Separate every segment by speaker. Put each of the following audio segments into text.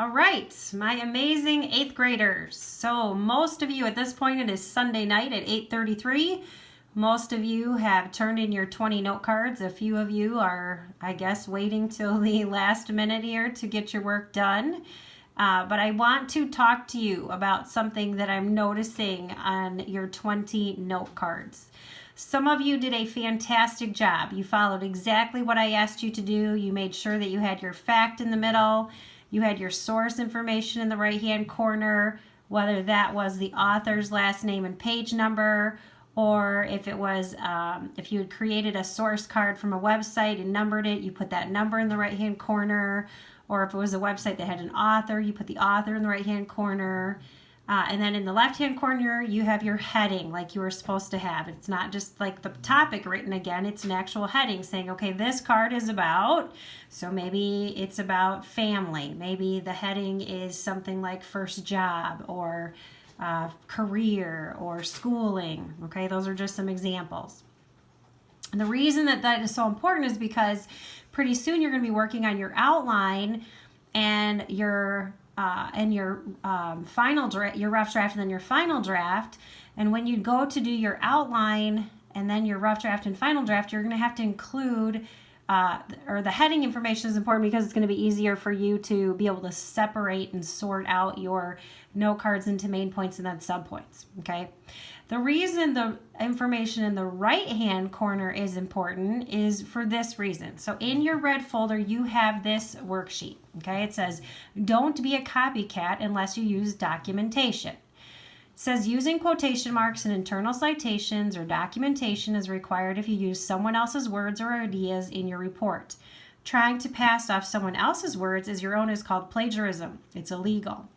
Speaker 1: All right, my amazing 8th graders. So most of you at this point, it is Sunday night at 8:33. Most of you have turned in your 20 note cards. A few of you are, I guess, waiting till the last minute here to get your work done. But I want to talk to you about something that I'm noticing on your 20 note cards. Some of you did a fantastic job. You followed exactly what I asked you to do. You made sure that you had your fact in the middle. You had your source information in the right-hand corner, whether that was the author's last name and page number, or if it was, if you had created a source card from a website and numbered it, you put that number in the right-hand corner, or if it was a website that had an author, you put the author in the right-hand corner. And then in the left-hand corner, you have your heading like you were supposed to have. It's not just like the topic written again. It's an actual heading saying, okay, this card is about, so maybe it's about family. Maybe the heading is something like first job or career or schooling. Okay, those are just some examples. And the reason that that is so important is because pretty soon you're going to be working on your outline and your final draft, your rough draft, and then your final draft. And when you go to do your outline and then your rough draft and final draft, you're going to have to include, or the heading information is important because it's going to be easier for you to be able to separate and sort out your note cards into main points and then subpoints. Okay. The reason the information in the right-hand corner is important is for this reason. So in your red folder, you have this worksheet, okay? It says, don't be a copycat unless you use documentation. It says using quotation marks and internal citations or documentation is required if you use someone else's words or ideas in your report. Trying to pass off someone else's words as your own is called plagiarism. It's illegal.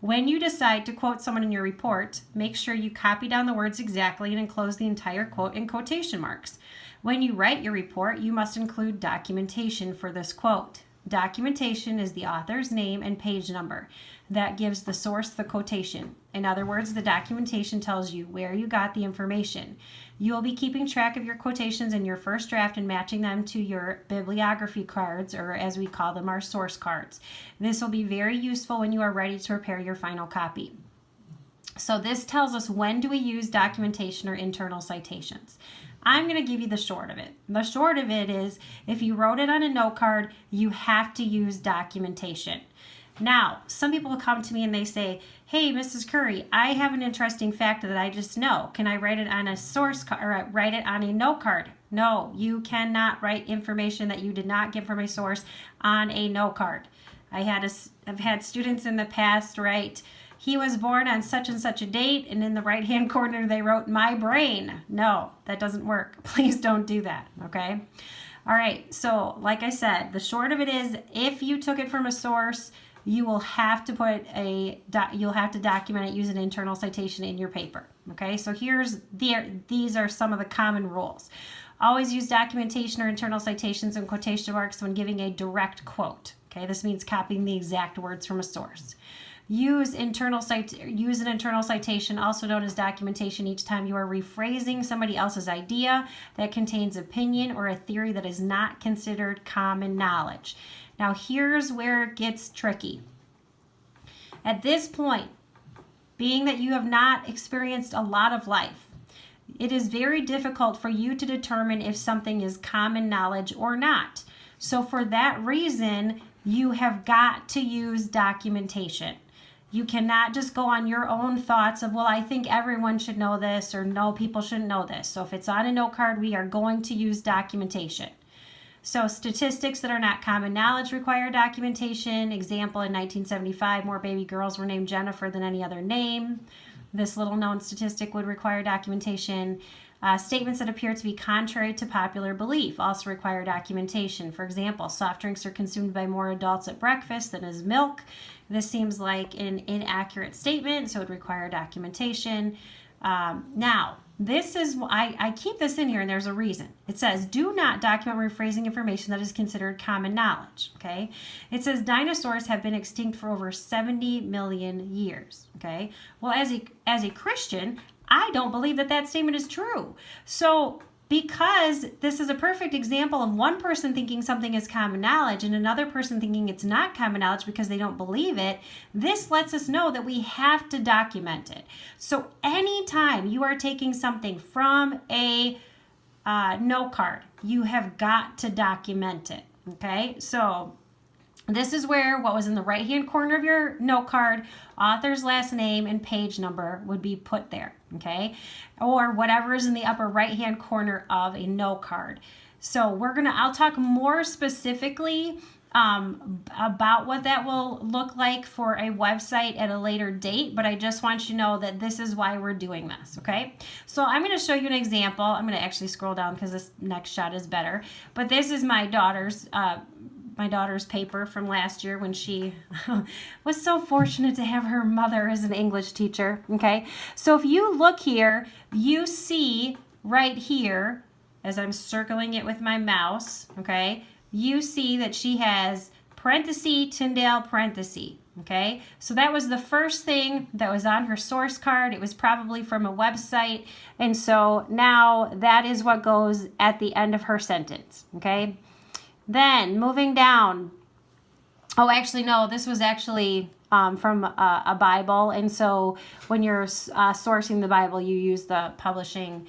Speaker 1: When you decide to quote someone in your report, make sure you copy down the words exactly and enclose the entire quote in quotation marks. When you write your report, you must include documentation for this quote. Documentation is the author's name and page number. That gives the source the quotation. In other words, the documentation tells you where you got the information. You will be keeping track of your quotations in your first draft and matching them to your bibliography cards, or as we call them, our source cards. This will be very useful when you are ready to prepare your final copy. So this tells us when do we use documentation or internal citations. I'm going to give you the short of it. The short of it is if you wrote it on a note card, you have to use documentation. Now, some people come to me and they say, hey, Mrs. Curry, I have an interesting fact that I just know. Can I write it on a source card or write it on a note card? No, you cannot write information that you did not get from a source on a note card. I've had students in the past write, he was born on such and such a date, and in the right-hand corner they wrote my brain. No, that doesn't work. Please don't do that, okay? All right, so like I said, the short of it is if you took it from a source, you will have to you'll have to document it, use an internal citation in your paper. Okay, so these are some of the common rules. Always use documentation or internal citations and quotation marks when giving a direct quote. Okay, this means copying the exact words from a source. Use an internal citation, also known as documentation, each time you are rephrasing somebody else's idea that contains opinion or a theory that is not considered common knowledge. Now, here's where it gets tricky. At this point, being that you have not experienced a lot of life, it is very difficult for you to determine if something is common knowledge or not. So for that reason, you have got to use documentation. You cannot just go on your own thoughts of, well, I think everyone should know this, or no, people shouldn't know this. So if it's on a note card, we are going to use documentation. So statistics that are not common knowledge require documentation. Example, in 1975, more baby girls were named Jennifer than any other name. This little known statistic would require documentation. Statements that appear to be contrary to popular belief also require documentation. For example, soft drinks are consumed by more adults at breakfast than is milk. This seems like an inaccurate statement, so it would require documentation. Now, this is, I keep this in here and there's a reason. It says, do not document rephrasing information that is considered common knowledge, okay? It says dinosaurs have been extinct for over 70 million years, okay? Well, as a Christian, I don't believe that statement is true. So because this is a perfect example of one person thinking something is common knowledge and another person thinking it's not common knowledge because they don't believe it. This lets us know that we have to document it. So anytime you are taking something from a note card, you have got to document it. Okay, so this is where what was in the right-hand corner of your note card, author's last name and page number would be put there, okay? Or whatever is in the upper right-hand corner of a note card. So I'll talk more specifically about what that will look like for a website at a later date, but I just want you to know that this is why we're doing this, okay? So I'm going to show you an example. I'm going to actually scroll down because this next shot is better, but this is my daughter's paper from last year when she was so fortunate to have her mother as an English teacher, okay? So if you look here, you see right here, as I'm circling it with my mouse, okay, you see that she has parenthesis, Tyndale, parenthesis, okay? So that was the first thing that was on her source card. It was probably from a website, and so now that is what goes at the end of her sentence, okay? Then moving down, this was actually from a Bible, and so when you're sourcing the Bible, you use the publishing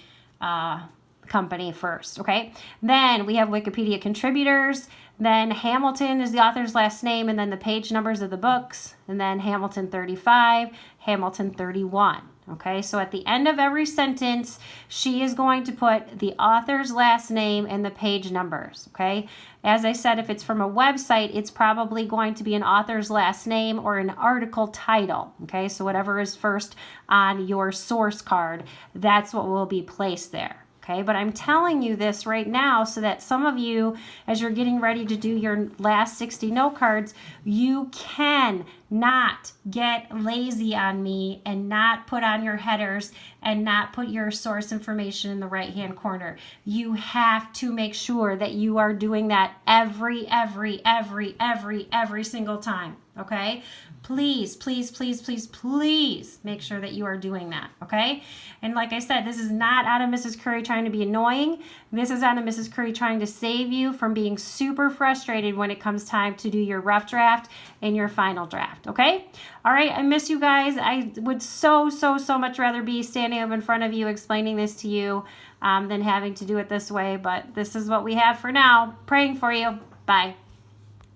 Speaker 1: company first, okay? Then we have Wikipedia contributors, then Hamilton is the author's last name, and then the page numbers of the books, and then Hamilton 35, Hamilton 31. Okay, so at the end of every sentence, she is going to put the author's last name and the page numbers, okay? As I said, if it's from a website, it's probably going to be an author's last name or an article title, okay? So whatever is first on your source card, that's what will be placed there. Okay, but I'm telling you this right now so that some of you, as you're getting ready to do your last 60 note cards, you can not get lazy on me and not put on your headers and not put your source information in the right-hand corner. You have to make sure that you are doing that every single time, okay? Please, please, please, please, please make sure that you are doing that, okay? And like I said, this is not out of Mrs. Curry trying to be annoying. This is out of Mrs. Curry trying to save you from being super frustrated when it comes time to do your rough draft and your final draft, okay? All right, I miss you guys. I would so much rather be standing up in front of you explaining this to you than having to do it this way, but this is what we have for now. Praying for you. Bye.